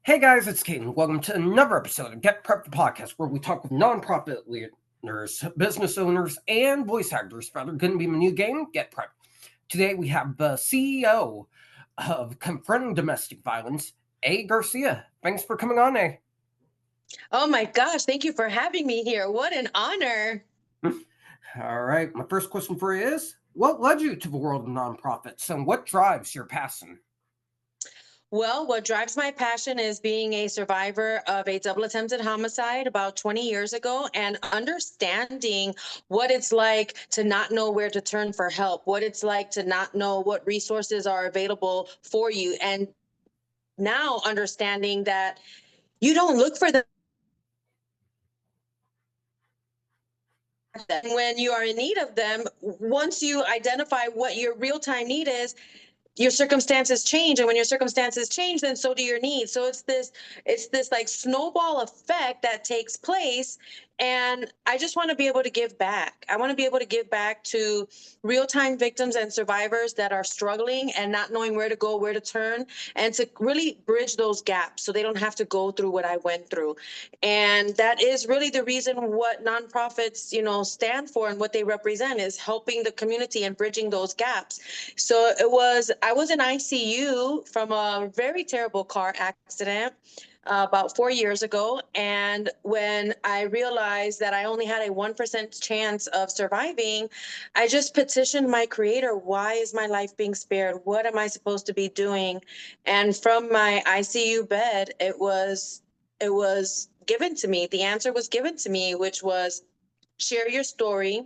Hey guys, it's Caden. Welcome to another episode of Get Prep the Podcast, where we talk with nonprofit leaders, business owners, and voice actors that are going to be in the new game, Get Prep. Today we have the CEO of Confronting Domestic Violence, A Garcia. Thanks for coming on, A. Oh my gosh, thank you for having me here. What an honor. All right, my first question for you is, what led you to the world of nonprofits and what drives your passion? Well, what drives my passion is being a survivor of a double attempted homicide about 20 years ago and understanding what it's like to not know where to turn for help, what it's like to not know what resources are available for you. And now understanding that you don't look for them when you are in need of them. Once you identify what your real time need is, your circumstances change, and when your circumstances change, then so do your needs. So it's this like snowball effect that takes place. And I just want to be able to give back. I want to be able to give back to real-time victims and survivors that are struggling and not knowing where to go, where to turn, and to really bridge those gaps so they don't have to go through what I went through. And that is really the reason what nonprofits, stand for, and what they represent is helping the community and bridging those gaps. So I was in ICU from a very terrible car accident about 4 years ago. And when I realized that I only had a 1% chance of surviving, I just petitioned my creator, why is my life being spared? What am I supposed to be doing? And from my ICU bed, it was given to me. The answer was given to me, which was share your story,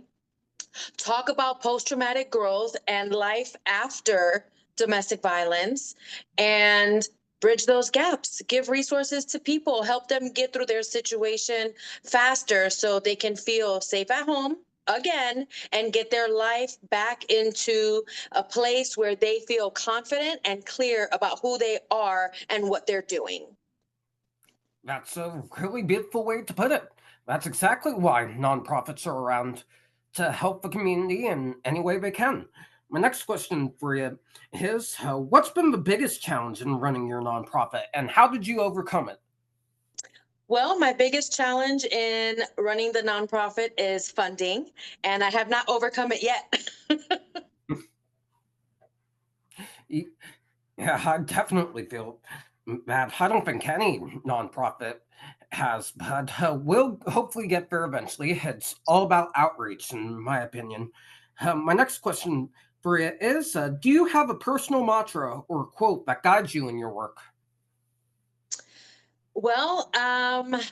talk about post traumatic growth and life after domestic violence, and bridge those gaps, give resources to people, help them get through their situation faster so they can feel safe at home again and get their life back into a place where they feel confident and clear about who they are and what they're doing. That's a really beautiful way to put it. That's exactly why nonprofits are around to help the community in any way they can. My next question for you is what's been the biggest challenge in running your nonprofit and how did you overcome it? Well, my biggest challenge in running the nonprofit is funding, and I have not overcome it yet. Yeah, I definitely feel that. I don't think any nonprofit has, but we'll hopefully get there eventually. It's all about outreach, in my opinion. My next question for you is do you have a personal mantra or quote that guides you in your work? Well,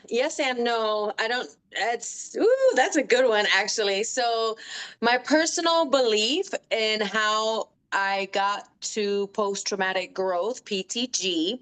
yes and no. I don't, that's a good one, actually. So, my personal belief in how I got to post traumatic growth, PTG,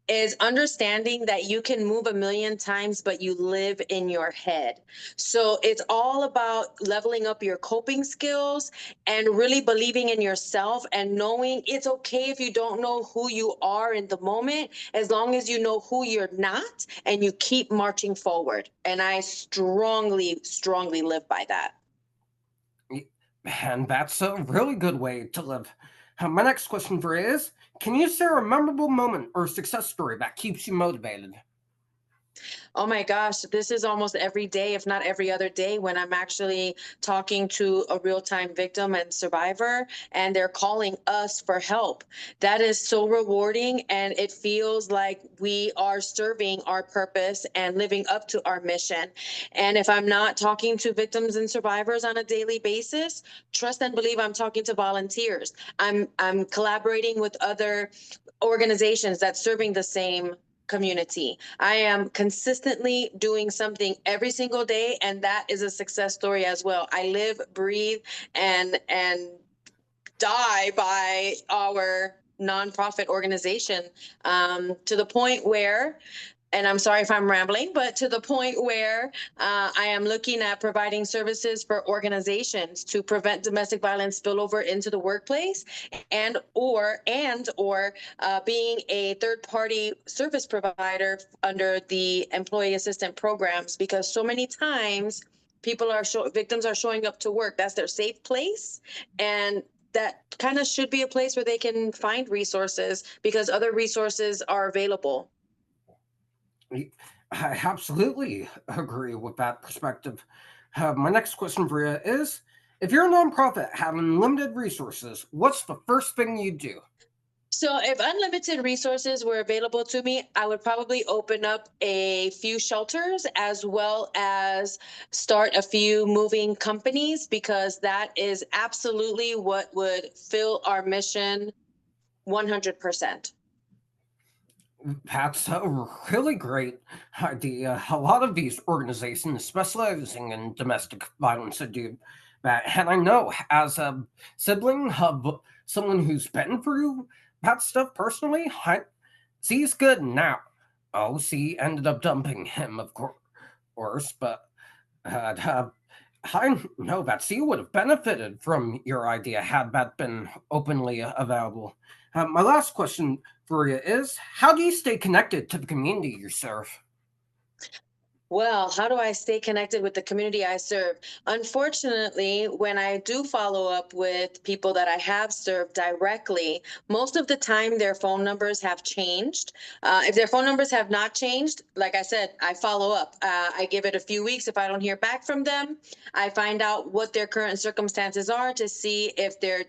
is understanding that you can move a million times, but you live in your head. So it's all about leveling up your coping skills and really believing in yourself and knowing it's okay if you don't know who you are in the moment, as long as you know who you're not and you keep marching forward. And I strongly, strongly live by that. And that's a really good way to live. My next question for you is can you share a memorable moment or success story that keeps you motivated? Oh my gosh, this is almost every day, if not every other day, when I'm actually talking to a real time victim and survivor, and they're calling us for help. That is so rewarding, and it feels like we are serving our purpose and living up to our mission. And if I'm not talking to victims and survivors on a daily basis, trust and believe I'm talking to volunteers. I'm collaborating with other organizations that's serving the same community. I am consistently doing something every single day, and that is a success story as well. I live, breathe, and die by our nonprofit organization, to the point where, and I'm sorry if I'm rambling, but to the point where I am looking at providing services for organizations to prevent domestic violence spillover into the workplace, and or being a third party service provider under the employee assistant programs, because so many times victims are showing up to work. That's their safe place, and that kind of should be a place where they can find resources because other resources are available. I absolutely agree with that perspective. My next question for you is, if you're a nonprofit having limited resources, what's the first thing you do? So, if unlimited resources were available to me, I would probably open up a few shelters as well as start a few moving companies because that is absolutely what would fill our mission 100%. That's a really great idea. A lot of these organizations specializing in domestic violence do that. And I know as a sibling of someone who's been through that stuff personally, C's good now. Oh, C ended up dumping him, of course, but uh, I know that C would have benefited from your idea had that been openly available. My last question for you is, how do you stay connected to the community you serve? Well, how do I stay connected with the community I serve? Unfortunately, when I do follow up with people that I have served directly, most of the time their phone numbers have changed. If their phone numbers have not changed, like I said, I follow up. I give it a few weeks. If I don't hear back from them, I find out what their current circumstances are to see if their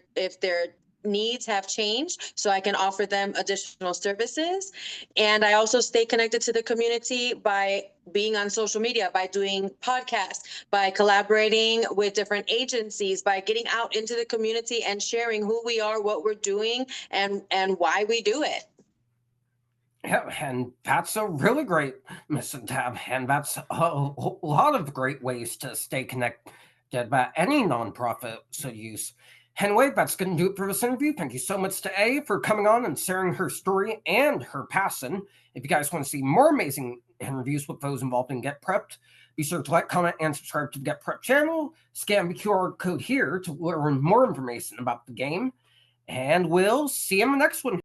needs have changed so I can offer them additional services. And I also stay connected to the community by being on social media, by doing podcasts, by collaborating with different agencies, by getting out into the community and sharing who we are, what we're doing, and why we do it. Yeah, and that's a really great message to have, and that's a lot of great ways to stay connected by any nonprofit should use. Anyway, that's going to do it for this interview. Thank you so much to A for coming on and sharing her story and her passion. If you guys want to see more amazing interviews with those involved in Get Prepped, be sure to like, comment, and subscribe to the Get Prepped channel. Scan the QR code here to learn more information about the game, and we'll see you in the next one.